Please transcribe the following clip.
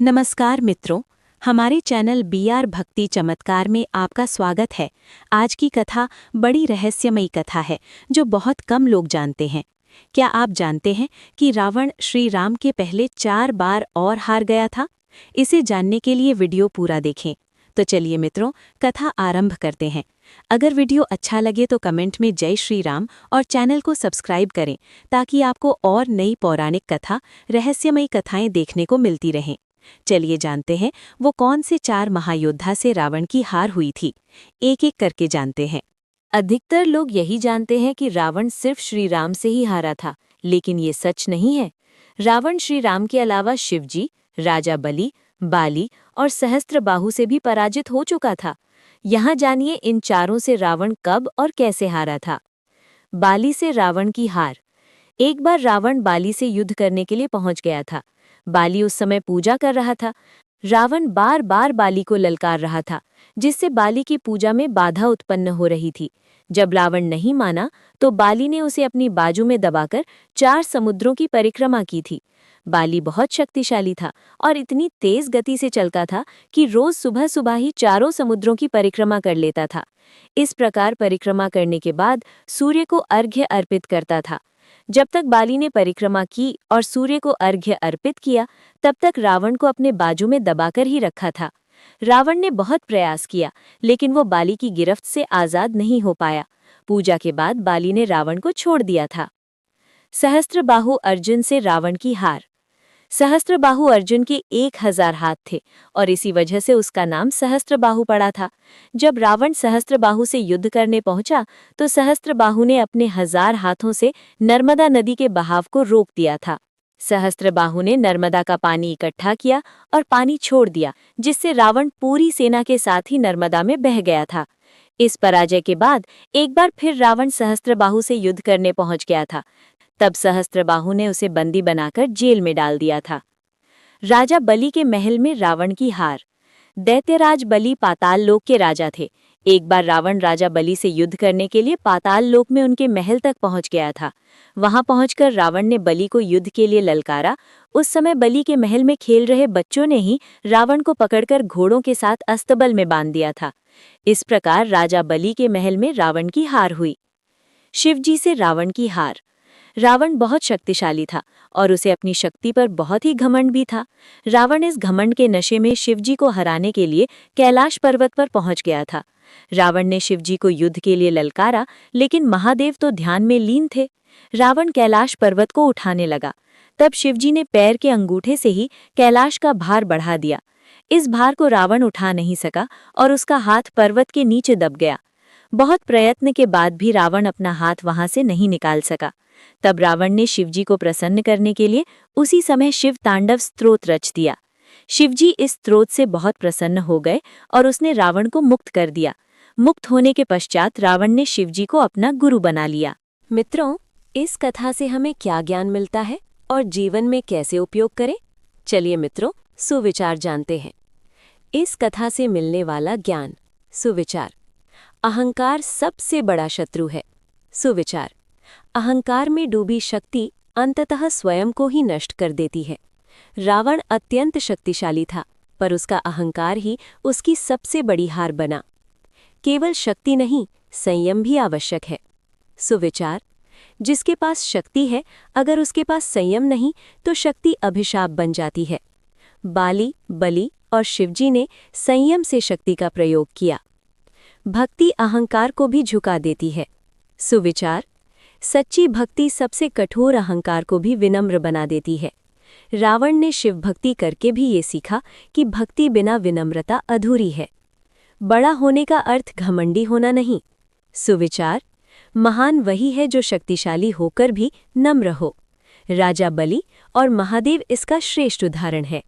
नमस्कार मित्रों, हमारे चैनल बीआर भक्ति चमत्कार में आपका स्वागत है। आज की कथा बड़ी रहस्यमयी कथा है जो बहुत कम लोग जानते हैं। क्या आप जानते हैं कि रावण श्री राम के पहले 4 बार और हार गया था? इसे जानने के लिए वीडियो पूरा देखें। तो चलिए मित्रों, कथा आरंभ करते हैं। अगर वीडियो अच्छा लगे तो कमेंट में जय श्री राम और चैनल को सब्सक्राइब करें ताकि आपको और नई पौराणिक कथा, रहस्यमयी कथाएं देखने को मिलती रहें। चलिए जानते हैं वो कौन से 4 महायोद्धा से रावण की हार हुई थी। एक एक करके जानते हैं। अधिकतर लोग यही जानते हैं कि रावण सिर्फ श्री राम से ही हारा था, लेकिन ये सच नहीं है। रावण श्री राम के अलावा शिवजी, राजा बलि, बाली और सहस्त्रबाहु से भी पराजित हो चुका था। यहाँ जानिए इन चारों से रावण कब और कैसे हारा था। बाली से रावण की हार। एक बार रावण बाली से युद्ध करने के लिए पहुंच गया था। बाली उस समय पूजा कर रहा था। रावण बार बार बाली को ललकार रहा था, जिससे बाली की पूजा में बाधा उत्पन्न हो रही थी। जब रावण नहीं माना तो बाली ने उसे अपनी बाजू में दबाकर 4 समुद्रों की परिक्रमा की थी। बाली बहुत शक्तिशाली था और इतनी तेज गति से चलता था कि रोज सुबह सुबह ही 4 समुद्रों की परिक्रमा कर लेता था। इस प्रकार परिक्रमा करने के बाद सूर्य को अर्घ्य अर्पित करता था। जब तक बाली ने परिक्रमा की और सूर्य को अर्घ्य अर्पित किया, तब तक रावण को अपने बाजू में दबाकर ही रखा था। रावण ने बहुत प्रयास किया, लेकिन वो बाली की गिरफ्त से आजाद नहीं हो पाया। पूजा के बाद बाली ने रावण को छोड़ दिया था। सहस्त्रबाहु अर्जुन से रावण की हार। सहस्त्रबाहु अर्जुन के 1000 हाथ थे और इसी वजह से उसका नाम सहस्त्रबाहु पड़ा था। जब रावण सहस्त्रबाहु से युद्ध करने पहुंचा तो सहस्त्रबाहु ने अपने 1000 हाथों से नर्मदा नदी के बहाव को रोक दिया था। सहस्त्रबाहु ने नर्मदा का पानी इकट्ठा किया और पानी छोड़ दिया, जिससे रावण पूरी सेना के साथ ही नर्मदा में बह गया था। इस पराजय के बाद एक बार फिर रावण सहस्त्रबाहु से युद्ध करने पहुंच गया था। तब सहस्त्रबाहु ने उसे बंदी बनाकर जेल में डाल दिया था। राजा बलि के महल में रावण की हार। दैत्यराज बलि पाताल लोक के राजा थे। एक बार रावण राजा बलि से युद्ध करने के लिए पाताल लोक में उनके महल तक पहुंच गया था। वहां पहुंचकर रावण ने बलि को युद्ध के लिए ललकारा। उस समय बलि के महल में खेल रहे बच्चों ने ही रावण को पकड़कर घोड़ों के साथ अस्तबल में बांध दिया था। इस प्रकार राजा बलि के महल में रावण की हार हुई। शिवजी से रावण की हार। रावण बहुत शक्तिशाली था और उसे अपनी शक्ति पर बहुत ही घमंड भी था। रावण इस घमंड के नशे में शिवजी को हराने के लिए कैलाश पर्वत पर पहुंच गया था। रावण ने शिवजी को युद्ध के लिए ललकारा, लेकिन महादेव तो ध्यान में लीन थे। रावण कैलाश पर्वत को उठाने लगा। तब शिवजी ने पैर के अंगूठे से ही कैलाश का भार बढ़ा दिया। इस भार को रावण उठा नहीं सका और उसका हाथ पर्वत के नीचे दब गया। बहुत प्रयत्न के बाद भी रावण अपना हाथ वहां से नहीं निकाल सका। तब रावण ने शिवजी को प्रसन्न करने के लिए उसी समय शिव तांडव स्तोत्र रच दिया। शिवजी इस स्तोत्र से बहुत प्रसन्न हो गए और उसने रावण को मुक्त कर दिया। मुक्त होने के पश्चात रावण ने शिवजी को अपना गुरु बना लिया। मित्रों, इस कथा से हमें क्या ज्ञान मिलता है और जीवन में कैसे उपयोग करें? चलिए मित्रों, सुविचार जानते हैं। इस कथा से मिलने वाला ज्ञान। सुविचार। अहंकार सबसे बड़ा शत्रु है। सुविचार। अहंकार में डूबी शक्ति अंततः स्वयं को ही नष्ट कर देती है। रावण अत्यंत शक्तिशाली था, पर उसका अहंकार ही उसकी सबसे बड़ी हार बना। केवल शक्ति नहीं, संयम भी आवश्यक है। सुविचार। जिसके पास शक्ति है, अगर उसके पास संयम नहीं तो शक्ति अभिशाप बन जाती है। बाली, बलि और शिवजी ने संयम से शक्ति का प्रयोग किया। भक्ति अहंकार को भी झुका देती है। सुविचार। सच्ची भक्ति सबसे कठोर अहंकार को भी विनम्र बना देती है। रावण ने शिव भक्ति करके भी ये सीखा कि भक्ति बिना विनम्रता अधूरी है। बड़ा होने का अर्थ घमंडी होना नहीं। सुविचार। महान वही है जो शक्तिशाली होकर भी नम्र हो। राजा बलि और महादेव इसका श्रेष्ठ उदाहरण है।